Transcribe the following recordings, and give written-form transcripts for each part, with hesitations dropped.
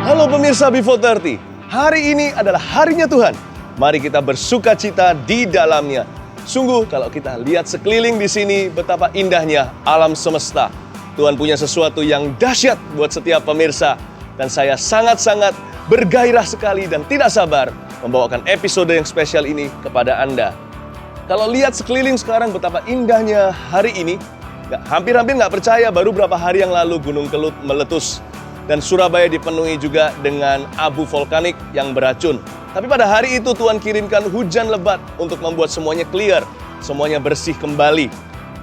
Halo pemirsa Before 30, hari ini adalah harinya Tuhan. Mari kita bersuka cita di dalamnya. Sungguh kalau kita lihat sekeliling di sini betapa indahnya alam semesta. Tuhan punya sesuatu yang dahsyat buat setiap pemirsa. Dan saya sangat-sangat bergairah sekali dan tidak sabar membawakan episode yang spesial ini kepada Anda. Kalau lihat sekeliling sekarang betapa indahnya hari ini, hampir-hampir nggak percaya baru berapa hari yang lalu Gunung Kelut meletus. Dan Surabaya dipenuhi juga dengan abu vulkanik yang beracun. Tapi pada hari itu Tuhan kirimkan hujan lebat untuk membuat semuanya clear, semuanya bersih kembali.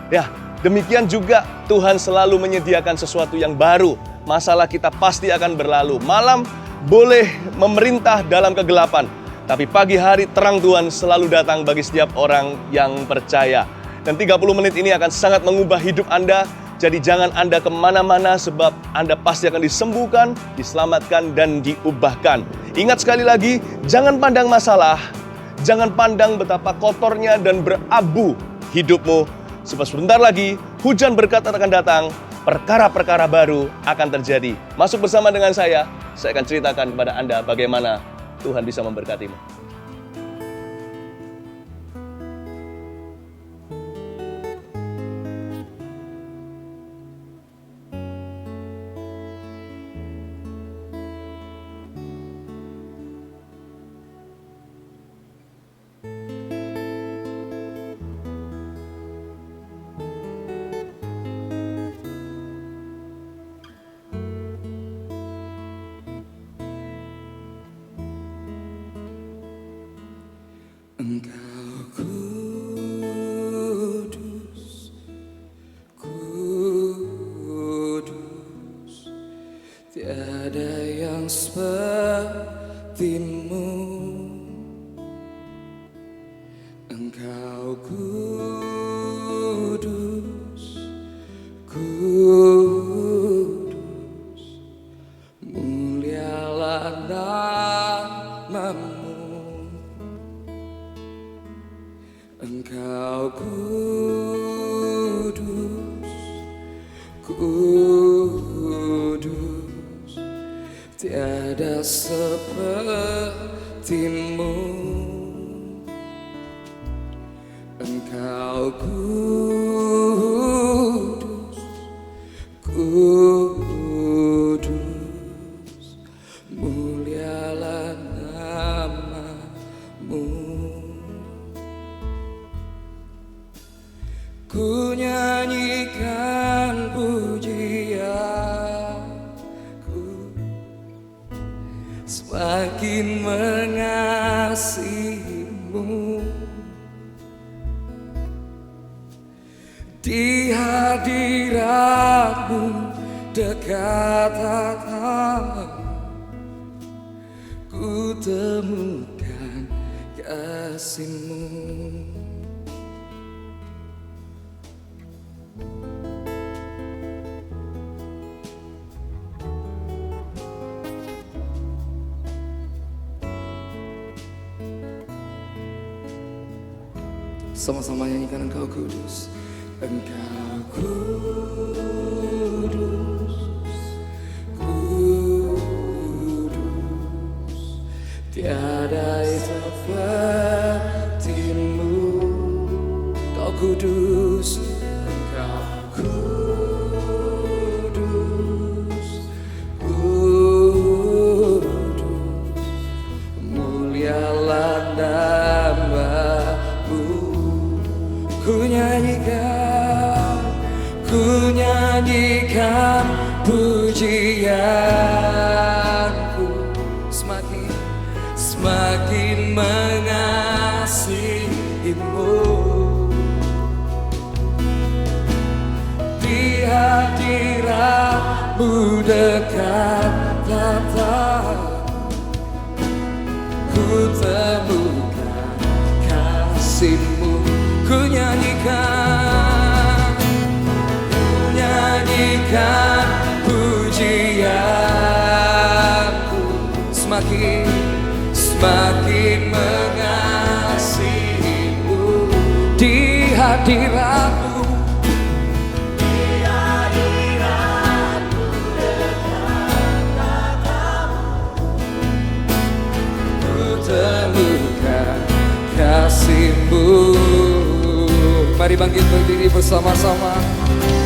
Ya, demikian juga Tuhan selalu menyediakan sesuatu yang baru. Masalah kita pasti akan berlalu. Malam boleh memerintah dalam kegelapan, tapi pagi hari terang Tuhan selalu datang bagi setiap orang yang percaya. Dan 30 menit ini akan sangat mengubah hidup Anda. Jadi jangan Anda kemana-mana sebab Anda pasti akan disembuhkan, diselamatkan, dan diubahkan. Ingat sekali lagi, jangan pandang masalah, jangan pandang betapa kotornya dan berabu hidupmu. Sebab sebentar lagi hujan berkat akan datang, perkara-perkara baru akan terjadi. Masuk bersama dengan saya akan ceritakan kepada Anda bagaimana Tuhan bisa memberkatimu. Engkau kudus, kudus, tiada yang sepertimu. Engkau kudus, kudus, mulialah namamu. Engkau kudus, kudus, tiada sepertimu. Engkau kudus, kudus, mulialah namamu. Ku nyanyikan pujianku, semakin mengasihimu. Di hadiratmu dekat hatamu, ku temukan kasihmu. Sama-sama nyanyikan Engkau kudus. Engkau kudus, kudus, tiada sepertimu. Engkau kudus, Engkau kudus, kudus, mulialah namamu. Ku nyanyikan pujianku, semakin mengasihimu. Di hadirat dekat datang, ku temukan kasih-Mu. Ku nyanyikan pujianku, semakin mengasihi-Mu di hadirat-Mu. Temukan kasih-Mu. Mari bangkit berdiri bersama-sama,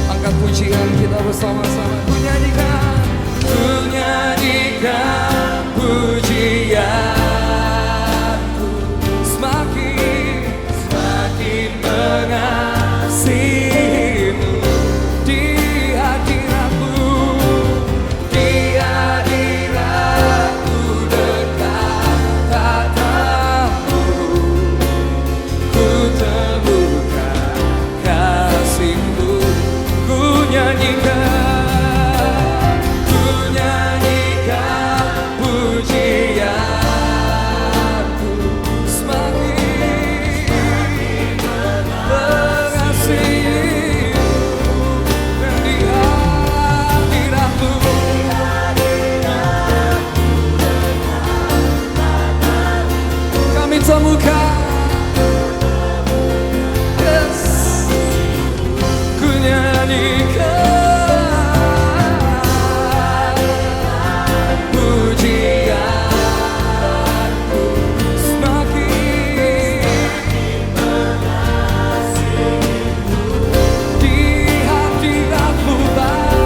angkat pujian kita bersama-sama. Ku nyanyikan pujianku, semakin mengasihi-Mu di hadirat-Mu, di hadirat-Mu dekat datang-Mu. Ku temukan kasih-Mu. Ku nyanyikan pujianku, semakin mengasihi-Mu di hadirat-Mu. Kami temukan, yes. Ku nyanyikan pujianku, semakin di hadirat-Mu Bapa.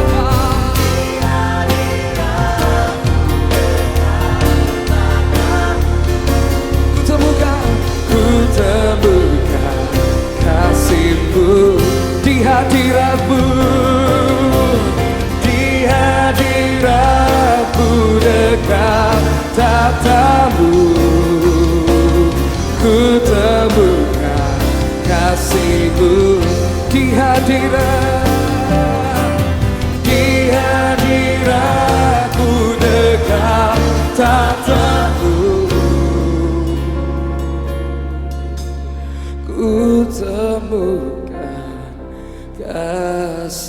Ku temukan kasih-Mu di hadirat-Mu, di hadirat-Mu dekat tatah-Mu. Ku temukan kasih-Mu di hadirat-Mu dekat tatah-Mu. Ku temukan kasih-Mu.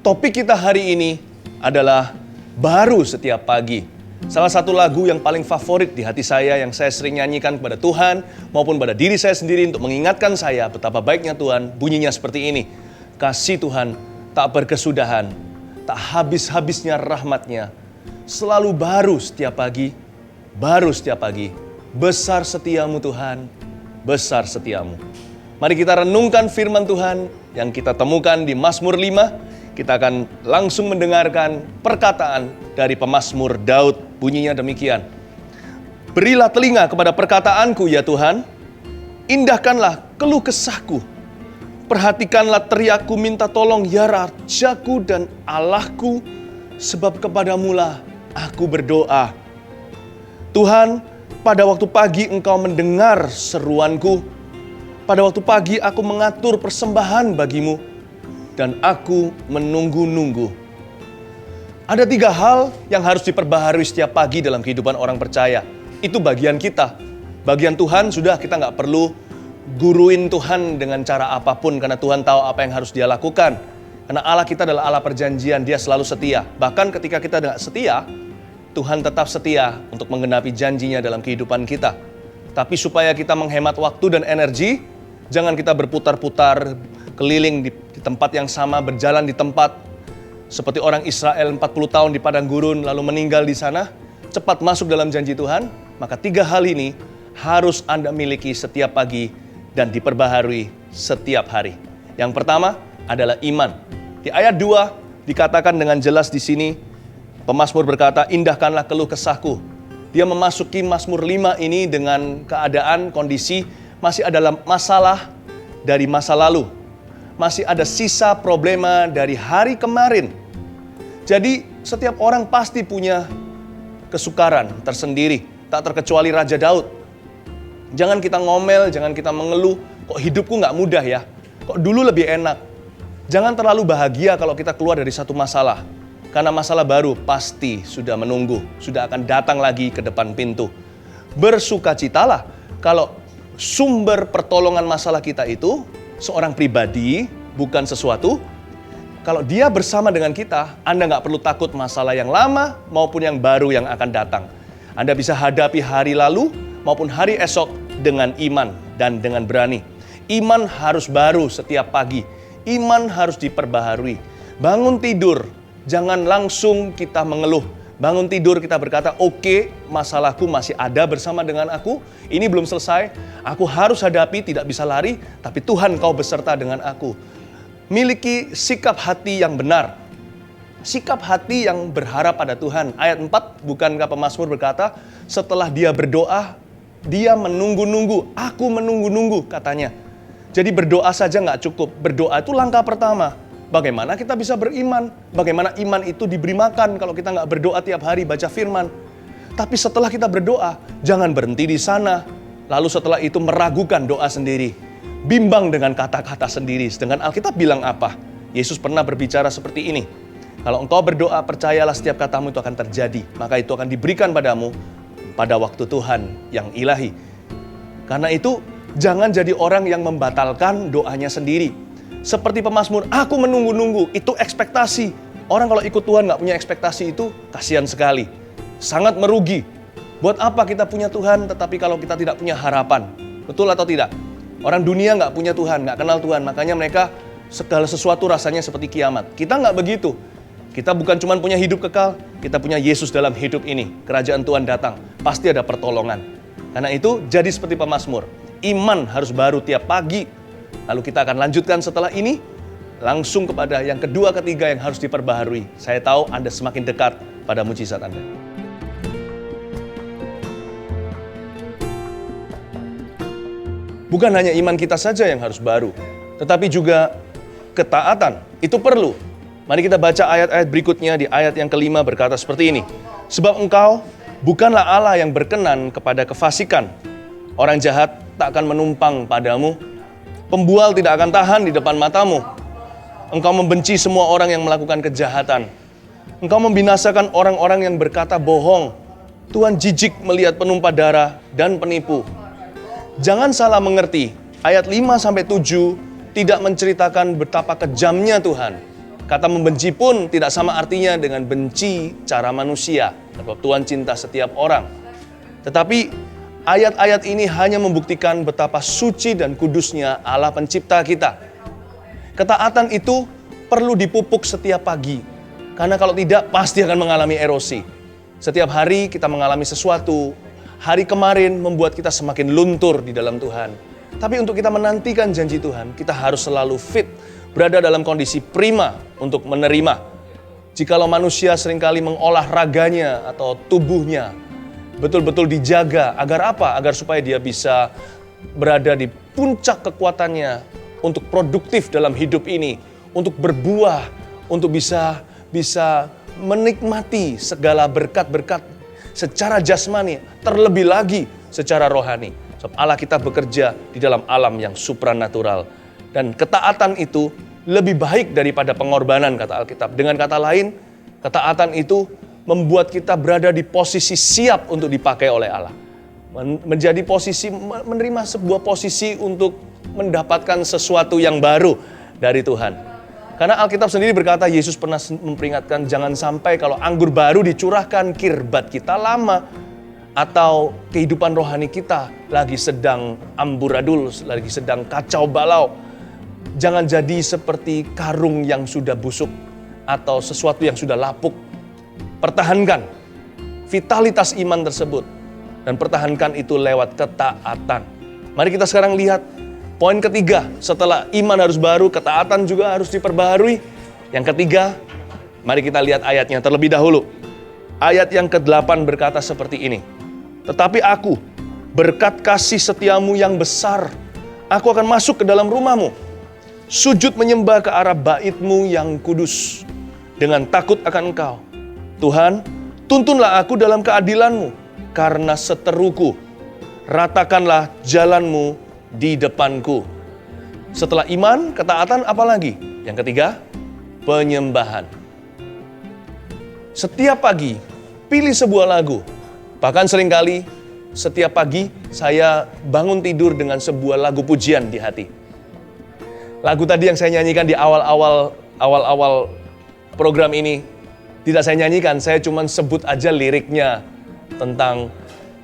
Topik kita hari ini adalah baru setiap pagi. Salah satu lagu yang paling favorit di hati saya yang saya sering nyanyikan kepada Tuhan maupun pada diri saya sendiri untuk mengingatkan saya betapa baiknya Tuhan, bunyinya seperti ini. Kasih Tuhan tak berkesudahan, tak habis-habisnya rahmat-Nya, selalu baru setiap pagi, besar setiamu Tuhan, besar setiamu. Mari kita renungkan firman Tuhan yang kita temukan di Mazmur 5. Kita akan langsung mendengarkan perkataan dari pemazmur Daud, bunyinya demikian. Berilah telinga kepada perkataanku ya Tuhan, indahkanlah keluh kesahku. Perhatikanlah teriakku minta tolong ya Rajaku dan Allahku, sebab kepadamu-lah aku berdoa. Tuhan, pada waktu pagi Engkau mendengar seruanku. Pada waktu pagi aku mengatur persembahan bagimu, dan aku menunggu-nunggu. Ada 3 hal yang harus diperbaharui setiap pagi dalam kehidupan orang percaya. Itu bagian kita. Bagian Tuhan sudah, kita nggak perlu guruin Tuhan dengan cara apapun, karena Tuhan tahu apa yang harus Dia lakukan. Karena Allah kita adalah Allah perjanjian, Dia selalu setia. Bahkan ketika kita tidak setia, Tuhan tetap setia untuk menggenapi janjinya dalam kehidupan kita. Tapi supaya kita menghemat waktu dan energi, jangan kita berputar-putar keliling di tempat yang sama, berjalan di tempat seperti orang Israel 40 tahun di padang gurun lalu meninggal di sana. Cepat masuk dalam janji Tuhan. Maka 3 hal ini harus Anda miliki setiap pagi dan diperbaharui setiap hari. Yang pertama adalah iman. Di ayat 2 dikatakan dengan jelas di sini, pemazmur berkata, indahkanlah keluh kesahku. Dia memasuki Mazmur 5 ini dengan keadaan, kondisi masih ada masalah dari masa lalu. Masih ada sisa problema dari hari kemarin. Jadi setiap orang pasti punya kesukaran tersendiri. tak terkecuali Raja Daud. Jangan kita ngomel, jangan kita mengeluh, kok hidupku nggak mudah ya, kok dulu lebih enak. Jangan terlalu bahagia kalau kita keluar dari satu masalah, karena masalah baru pasti sudah menunggu, sudah akan datang lagi ke depan pintu. Bersukacitalah kalau sumber pertolongan masalah kita itu seorang pribadi, bukan sesuatu. Kalau dia bersama dengan kita, Anda nggak perlu takut masalah yang lama maupun yang baru yang akan datang. Anda bisa hadapi hari lalu maupun hari esok dengan iman dan dengan berani. Iman harus baru setiap pagi. Iman harus diperbaharui. Bangun tidur, jangan langsung kita mengeluh. Bangun tidur kita berkata, oke, masalahku masih ada bersama dengan aku. Ini belum selesai. Aku harus hadapi, tidak bisa lari. Tapi Tuhan, Kau beserta dengan aku. Miliki sikap hati yang benar. Sikap hati yang berharap pada Tuhan. Ayat 4, bukankah pemazmur berkata, setelah dia berdoa, dia menunggu-nunggu. Aku menunggu-nunggu, katanya. Jadi berdoa saja nggak cukup. Berdoa itu langkah pertama. Bagaimana kita bisa beriman? Bagaimana iman itu diberi makan kalau kita nggak berdoa tiap hari baca firman? Tapi setelah kita berdoa, jangan berhenti di sana. Lalu setelah itu meragukan doa sendiri. Bimbang dengan kata-kata sendiri. Sedangkan Alkitab bilang apa? Yesus pernah berbicara seperti ini. Kalau engkau berdoa, percayalah setiap katamu itu akan terjadi. Maka itu akan diberikan padamu pada waktu Tuhan yang ilahi. Karena itu, jangan jadi orang yang membatalkan doanya sendiri. Seperti pemazmur, aku menunggu-nunggu, itu ekspektasi. Orang kalau ikut Tuhan nggak punya ekspektasi itu, kasihan sekali. Sangat merugi. Buat apa kita punya Tuhan, tetapi kalau kita tidak punya harapan? Betul atau tidak? Orang dunia nggak punya Tuhan, nggak kenal Tuhan. Makanya mereka segala sesuatu rasanya seperti kiamat. Kita nggak begitu. Kita bukan cuma punya hidup kekal, kita punya Yesus dalam hidup ini. Kerajaan Tuhan datang, pasti ada pertolongan. Karena itu, jadi seperti pemazmur. Iman harus baru tiap pagi. Lalu kita akan lanjutkan setelah ini, langsung kepada yang kedua, ketiga yang harus diperbaharui. Saya tahu Anda semakin dekat pada mujizat Anda. Bukan hanya iman kita saja yang harus baru, tetapi juga ketaatan. Itu perlu. Mari kita baca ayat-ayat berikutnya di ayat yang kelima berkata seperti ini. Sebab engkau bukanlah Allah yang berkenan kepada kefasikan. Orang jahat tak akan menumpang padamu. Pembual tidak akan tahan di depan matamu. Engkau membenci semua orang yang melakukan kejahatan. Engkau membinasakan orang-orang yang berkata bohong. Tuhan jijik melihat penumpah darah dan penipu. Jangan salah mengerti. Ayat 5-7 tidak menceritakan betapa kejamnya Tuhan. Kata membenci pun tidak sama artinya dengan benci cara manusia. Sebab Tuhan cinta setiap orang. Tetapi ayat-ayat ini hanya membuktikan betapa suci dan kudusnya Allah pencipta kita. Ketaatan itu perlu dipupuk setiap pagi. Karena kalau tidak pasti akan mengalami erosi. Setiap hari kita mengalami sesuatu. Hari kemarin membuat kita semakin luntur di dalam Tuhan. Tapi untuk kita menantikan janji Tuhan, kita harus selalu fit. Berada dalam kondisi prima untuk menerima. Jikalau manusia seringkali mengolah raganya atau tubuhnya betul-betul dijaga, agar apa? Agar supaya dia bisa berada di puncak kekuatannya untuk produktif dalam hidup ini, untuk berbuah, untuk bisa menikmati segala berkat-berkat secara jasmani, terlebih lagi secara rohani. Sebab Allah kita bekerja di dalam alam yang supranatural. Dan ketaatan itu lebih baik daripada pengorbanan, kata Alkitab. Dengan kata lain, ketaatan itu membuat kita berada di posisi siap untuk dipakai oleh Allah. Menjadi posisi, menerima sebuah posisi untuk mendapatkan sesuatu yang baru dari Tuhan. Karena Alkitab sendiri berkata, Yesus pernah memperingatkan, jangan sampai kalau anggur baru dicurahkan, kirbat kita lama. Atau kehidupan rohani kita lagi sedang amburadul, lagi sedang kacau balau. Jangan jadi seperti karung yang sudah busuk atau sesuatu yang sudah lapuk. Pertahankan vitalitas iman tersebut dan pertahankan itu lewat ketaatan. Mari kita sekarang lihat poin ketiga. Setelah iman harus baru, ketaatan juga harus diperbaharui. Yang ketiga, mari kita lihat ayatnya terlebih dahulu. Ayat yang ke-8 berkata seperti ini. Tetapi aku, berkat kasih setiamu yang besar, aku akan masuk ke dalam rumahmu. Sujud menyembah ke arah bait-Mu yang kudus. Dengan takut akan Engkau. Tuhan, tuntunlah aku dalam keadilan-Mu. karena seteruku. Ratakanlah jalanmu di depanku. Setelah iman, ketaatan, apa lagi? Yang ketiga, penyembahan. Setiap pagi, pilih sebuah lagu. Bahkan seringkali, setiap pagi saya bangun tidur dengan sebuah lagu pujian di hati. Lagu tadi yang saya nyanyikan di awal-awal program ini, tidak saya nyanyikan, saya cuma sebut aja liriknya. Tentang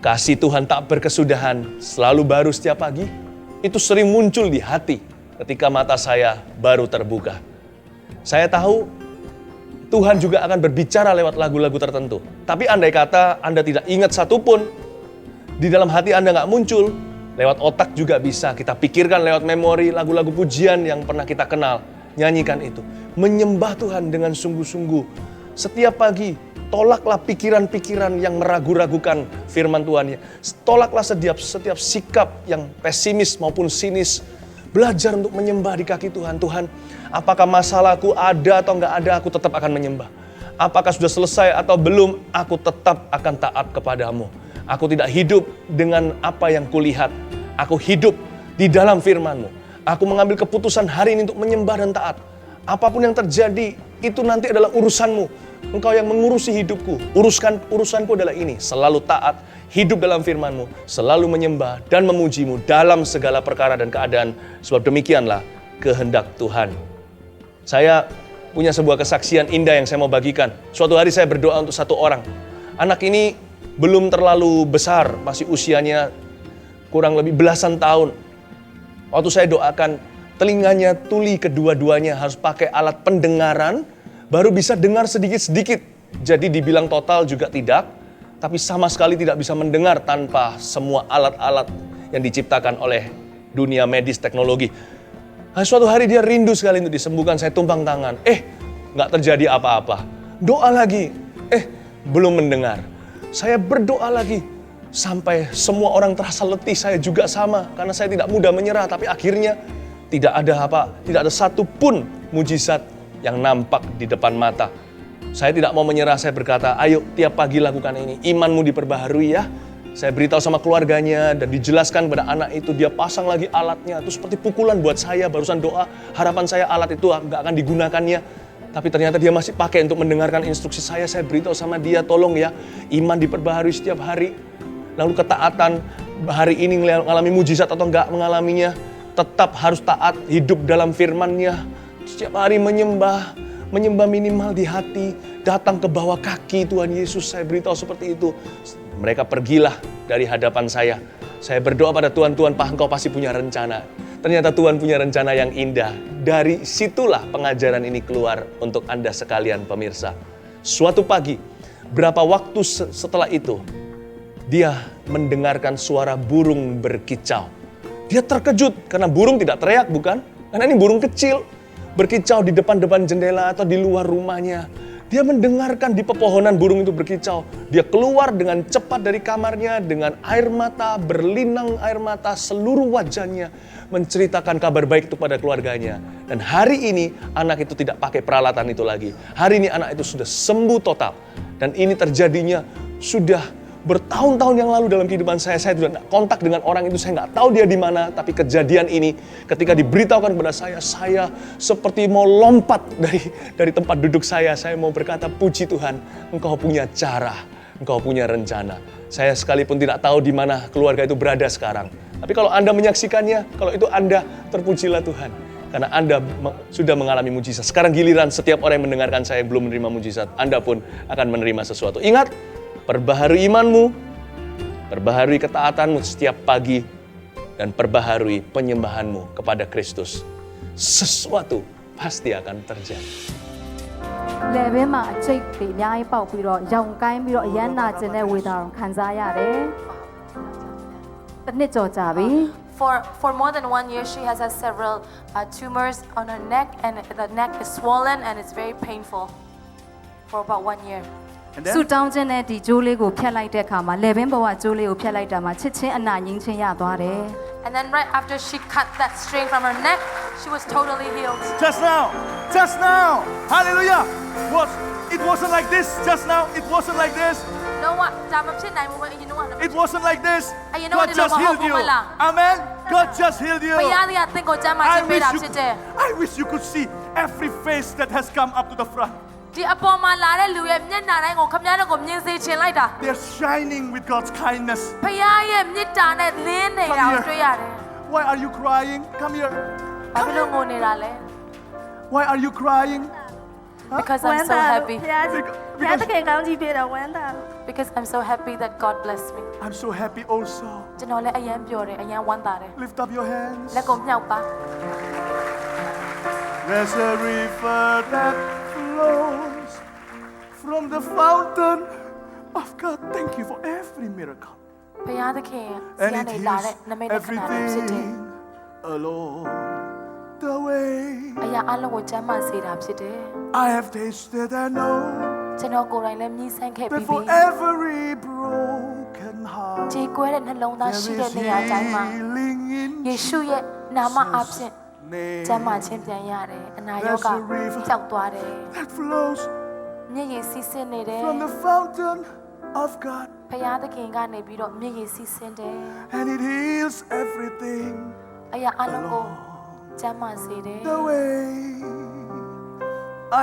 kasih Tuhan tak berkesudahan, selalu baru setiap pagi. Itu sering muncul di hati ketika mata saya baru terbuka. Saya tahu Tuhan juga akan berbicara lewat lagu-lagu tertentu. Tapi andai kata Anda tidak ingat satupun, di dalam hati Anda nggak muncul, lewat otak juga bisa. Kita pikirkan lewat memori lagu-lagu pujian yang pernah kita kenal. Nyanyikan itu. Menyembah Tuhan dengan sungguh-sungguh. Setiap pagi, tolaklah pikiran-pikiran yang meragu-ragukan firman Tuhan. Tolaklah setiap sikap yang pesimis maupun sinis. Belajar untuk menyembah di kaki Tuhan. Tuhan, apakah masalahku ada atau enggak ada, aku tetap akan menyembah. Apakah sudah selesai atau belum, aku tetap akan taat kepadamu. Aku tidak hidup dengan apa yang kulihat. Aku hidup di dalam firman-Mu. Aku mengambil keputusan hari ini untuk menyembah dan taat. Apapun yang terjadi, itu nanti adalah urusan-Mu. Engkau yang mengurusi hidupku. Urusanku adalah ini. Selalu taat, hidup dalam firman-Mu, selalu menyembah dan memuji-Mu dalam segala perkara dan keadaan. Sebab demikianlah kehendak Tuhan. Saya punya sebuah kesaksian indah yang saya mau bagikan. Suatu hari saya berdoa untuk satu orang. Anak ini belum terlalu besar, masih usianya kurang lebih belasan tahun. Waktu saya doakan, telinganya tuli kedua-duanya harus pakai alat pendengaran, baru bisa dengar sedikit-sedikit. Jadi dibilang total juga tidak, tapi sama sekali tidak bisa mendengar tanpa semua alat-alat yang diciptakan oleh dunia medis teknologi. Nah, suatu hari dia rindu sekali untuk disembuhkan, saya tumpang tangan. Nggak terjadi apa-apa. Doa lagi, belum mendengar. Saya berdoa lagi, sampai semua orang terasa letih, saya juga sama. Karena saya tidak mudah menyerah, tapi akhirnya tidak ada satu pun mujizat yang nampak di depan mata. Saya tidak mau menyerah, saya berkata, ayo tiap pagi lakukan ini, imanmu diperbaharui ya. Saya beritahu sama keluarganya dan dijelaskan kepada anak itu, dia pasang lagi alatnya. Itu seperti pukulan buat saya, barusan doa, harapan saya alat itu nggak akan digunakannya. Tapi ternyata dia masih pakai untuk mendengarkan instruksi saya beritahu sama dia, tolong ya, iman diperbaharui setiap hari. Lalu ketaatan, hari ini mengalami mujizat atau enggak mengalaminya, tetap harus taat, hidup dalam firman-Nya. Setiap hari menyembah minimal di hati, datang ke bawah kaki Tuhan Yesus, saya beritahu seperti itu. Mereka pergilah dari hadapan saya. Saya berdoa pada Tuhan, Tuhan Engkau pasti punya rencana. Ternyata Tuhan punya rencana yang indah. Dari situlah pengajaran ini keluar untuk Anda sekalian pemirsa. Suatu pagi, berapa waktu setelah itu, dia mendengarkan suara burung berkicau. Dia terkejut karena burung tidak teriak, bukan? Karena ini burung kecil. Berkicau di depan jendela atau di luar rumahnya. Dia mendengarkan di pepohonan burung itu berkicau. Dia keluar dengan cepat dari kamarnya dengan air mata, berlinang air mata seluruh wajahnya. Menceritakan kabar baik itu pada keluarganya. Dan hari ini anak itu tidak pakai peralatan itu lagi. Hari ini anak itu sudah sembuh total. Dan ini terjadinya sudah bertahun-tahun yang lalu dalam kehidupan saya sudah tidak kontak dengan orang itu, saya nggak tahu dia di mana. Tapi kejadian ini ketika diberitahukan kepada saya seperti mau lompat dari tempat duduk saya mau berkata, puji Tuhan, Engkau punya cara, Engkau punya rencana. Saya sekalipun tidak tahu di mana keluarga itu berada sekarang. Tapi kalau Anda menyaksikannya, kalau itu Anda, terpujilah Tuhan. Karena Anda sudah mengalami mujizat. Sekarang giliran setiap orang yang mendengarkan saya yang belum menerima mujizat, Anda pun akan menerima sesuatu. Ingat, perbaharui imanmu, perbaharui ketaatanmu setiap pagi, dan perbaharui penyembahanmu kepada Kristus. Sesuatu pasti akan terjadi. လယ်ဘင်းမှာအကျိတ်တွေအများကြီးပေါက်ပြီးတော့ရောင်ကိုင်းပြီးတော့အရမ်းနာကျင်တဲ့ဝေဒနာကိုခံစားရတယ်။တစ်နှစ်ကျော်ကြာပြီ For more than 1 year, she has had several tumors on her neck, and the neck is swollen and it's very painful for about 1 year. And ဆူ then, တောင်းခြင်းနဲ့ဒီကြိုးလေးကိုဖြတ်လိုက်တဲ့အခါမှာလယ်ဘင်းဘဝကြိုးလေးကိုဖြတ်လိုက်တာမှာချစ်ချင်းအနာငြင်းချင်းရသွားတယ် And then right after she cut that string from her neck, she was totally healed. Just now, hallelujah. It wasn't like this just now, it wasn't like this. No what ဒါမဖြစ်နိုင်ဘူးပဲအရင်တော့ It wasn't like this. you know what, God just you know healed what, you. Mala? Amen. God just healed you. ဘုရားသခင်သင်ကိုကျမ်းမာခြင်းပေးတာဖြစ်တယ် I wish you could see every face that has come up to the front. ဒီအပေါ်မှာလာတဲ့လူရဲ့မျက်နှာတိုင်းကိုခမည်းတော်ကိုမြင်စေချင်လိုက်တာ They're shining with God's kindness. ဘုရားရဲ့မေတ္တာနဲ့လင်းနေတာကိုတွေ့ရတယ် Why are you crying? Come here. ဘာဖြစ်လို့ငိုနေတာလဲ Why are you crying? Because I'm so happy ဘုရားသခင်ကောင်းကြီးပေးတော့ဝမ်းသာလို့ because I'm so happy that God blessed me I'm so happy also. ကျွန်တော်လည်းအယမ်းပျော်တယ်အယမ်းဝမ်းသာတယ် Lift up your hands. လက်ကိုမြှောက်ပါ There's a river that flows from the fountain of God. Thank you for every miracle. ဘုရားသခင်ဆီ And က it နေလာတဲ့ heals နမိတ်လက္ခဏာတွေဖြစ်တယ် everything along the way. အရာအလုံးကိုကျမ်းမာစေတာဖြစ်တယ် I have tasted and know ကျွန်တော်ကိုယ်တိုင်လည်းမြည်ဆန်းခဲ့ that ပြီး for ပြီ every broken heart ကြေကွဲတဲ့နှလုံးသား there ရှိတဲ့ is နေရာတိုင်းမှာ healing in ယေရှုရဲ့နာမအဖြစ် name ကျမ်းမာခြင်းပြန်ရတယ်အနာရောဂါကြောက်သွားတယ် that flows မျက်ရည်စီးဆင်းနေတယ် from the fountain of God, ဘုရားသခင်ကနေပြီးတော့မျက်ရည်စီးဆင်းတယ် and it heals everything အရာအလုံးကိုကျမ်းမာစေတယ် the way.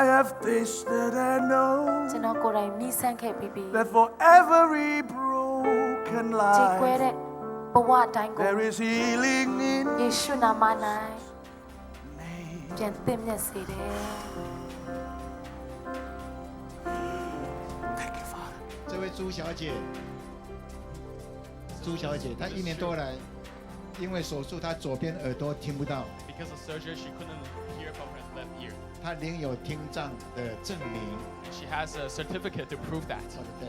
I have tasted and know ကျွန်တော်ကိုယ်တိုင်မြည်ဆန်းခဲ့ပြီးပြီ that for every broken ကြေကွဲ life တဲ့ဘဝတိုင်းကို there is healing in ယေရှုနာမ၌ name. ပြန်သင့်မြတ်စေတယ် Thank you, Father. 这位朱小姐，她1年多来，因为手术，她左边耳朵听不到， Because of surgery, she couldn't hear from her left ear. 她领有听障的证明。 And she has a certificate to prove that. 对，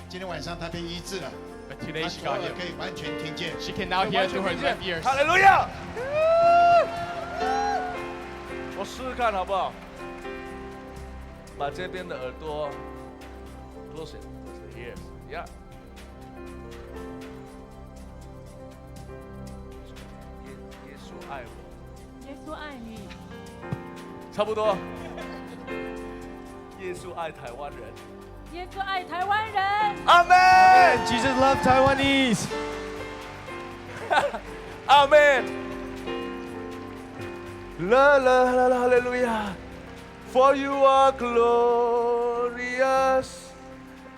今天晚上她被医治了， But today 她 she 左 got 耳 healed. 可以完全听见。 She can now hear through her left ears. 哈利路亚！我试试看好不好？把这边的耳朵 close it, close the ears, yeah. 耶稣爱我，耶稣愛你，差不多。耶稣爱台湾人，耶穌愛台灣人。阿门， Jesus loves Taiwanese. 阿门。啦啦啦啦，哈利路亚。For you are glorious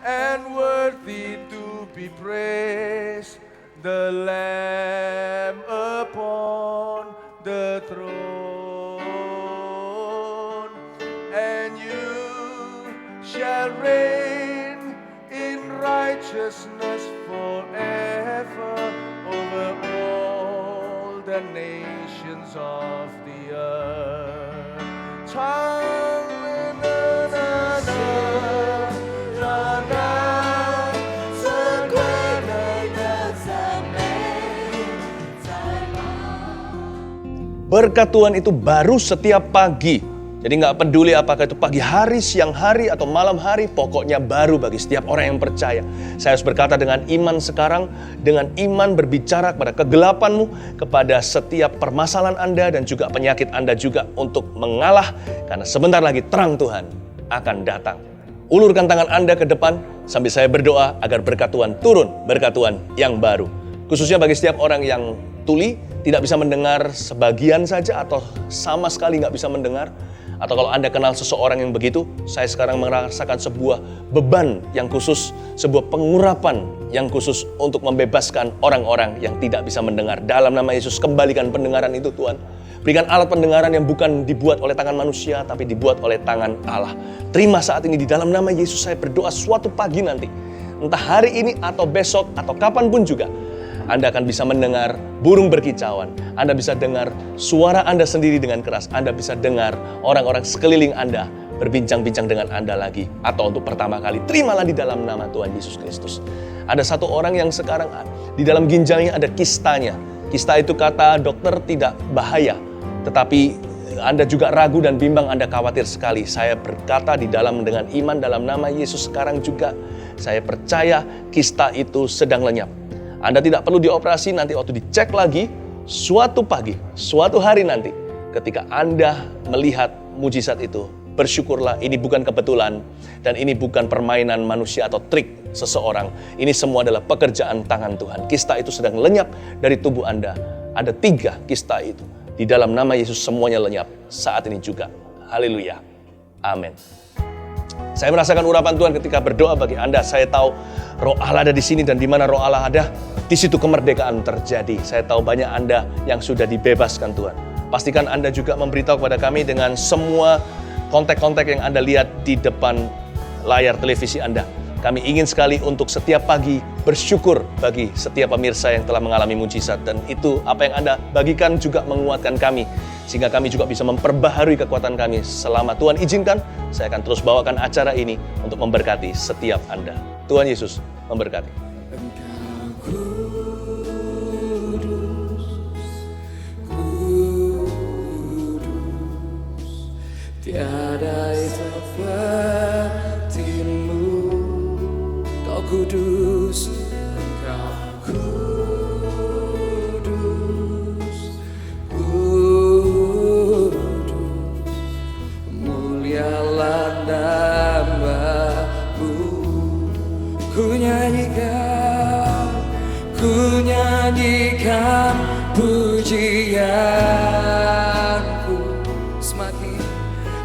and worthy to be praised, the Lamb upon the throne, and you shall reign in righteousness forever over all the nations of the earth. 唱啦啦啦啦啦，尊贵的赞美在吗？ Berkat Tuhan itu baru setiap pagi. Jadi nggak peduli apakah itu pagi hari, siang hari, atau malam hari, pokoknya baru bagi setiap orang yang percaya. Saya harus berkata dengan iman sekarang, dengan iman berbicara kepada kegelapanmu, kepada setiap permasalahan Anda dan juga penyakit Anda juga untuk mengalah, karena sebentar lagi terang Tuhan akan datang. Ulurkan tangan Anda ke depan sambil saya berdoa agar berkat Tuhan turun, berkat Tuhan yang baru. Khususnya bagi setiap orang yang tuli, tidak bisa mendengar sebagian saja atau sama sekali nggak bisa mendengar. Atau kalau Anda kenal seseorang yang begitu, saya sekarang merasakan sebuah beban yang khusus, sebuah pengurapan yang khusus untuk membebaskan orang-orang yang tidak bisa mendengar. Dalam nama Yesus, kembalikan pendengaran itu Tuhan. Berikan alat pendengaran yang bukan dibuat oleh tangan manusia, tapi dibuat oleh tangan Allah. Terima saat ini di dalam nama Yesus, saya berdoa suatu pagi nanti, entah hari ini atau besok atau kapanpun juga, Anda akan bisa mendengar burung berkicauan. Anda bisa dengar suara Anda sendiri dengan keras. Anda bisa dengar orang-orang sekeliling Anda berbincang-bincang dengan Anda lagi. Atau untuk pertama kali, terimalah di dalam nama Tuhan Yesus Kristus. Ada satu orang yang sekarang di dalam ginjalnya ada kistanya. Kista itu kata dokter tidak bahaya. Tetapi Anda juga ragu dan bimbang, Anda khawatir sekali. Saya berkata di dalam dengan iman dalam nama Yesus sekarang juga, saya percaya kista itu sedang lenyap. Anda tidak perlu dioperasi, nanti waktu dicek lagi, suatu pagi, suatu hari nanti, ketika Anda melihat mujizat itu, Bersyukurlah, ini bukan kebetulan dan ini bukan permainan manusia atau trik seseorang. Ini semua adalah pekerjaan tangan Tuhan. Kista itu sedang lenyap dari tubuh Anda. Ada 3 kista itu. Di dalam nama Yesus semuanya lenyap saat ini juga. Haleluya. Amin. Saya merasakan urapan Tuhan ketika berdoa bagi Anda. Saya tahu Roh Allah ada di sini dan di mana Roh Allah ada, di situ kemerdekaan terjadi. Saya tahu banyak Anda yang sudah dibebaskan Tuhan. Pastikan Anda juga memberitahu kepada kami dengan semua kontak-kontak yang Anda lihat di depan layar televisi Anda. Kami ingin sekali untuk setiap pagi bersyukur bagi setiap pemirsa yang telah mengalami mujizat. Dan itu apa yang Anda bagikan juga menguatkan kami. Sehingga kami juga bisa memperbaharui kekuatan kami. Selama Tuhan izinkan, saya akan terus bawakan acara ini untuk memberkati setiap Anda. Tuhan Yesus memberkati. Engkau kudus, kudus, tiada sepertimu. Kau kudus, Engkau kudus, kudus, mulialah nama-Mu. Ku nyanyikan pujianku,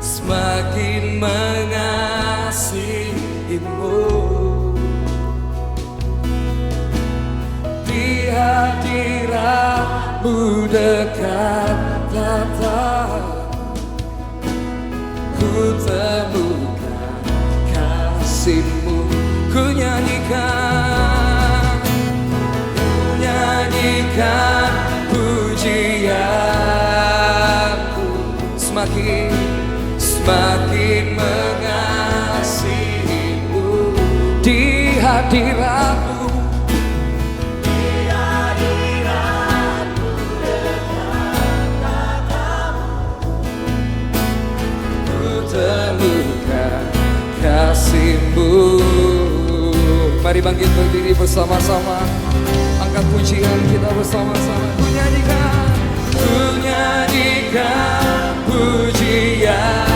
semakin mengasihimu. Di hadirat-Mu dekat datang, ku temukan kasih-Mu. Ku nyanyikan pujianku, semakin mengasihimu. Di hadirat-Mu ku temukan kasih-Mu. Mari bangkit berdiri bersama-sama, angkat pujian kita bersama-sama. Ku nyanyikan pujian.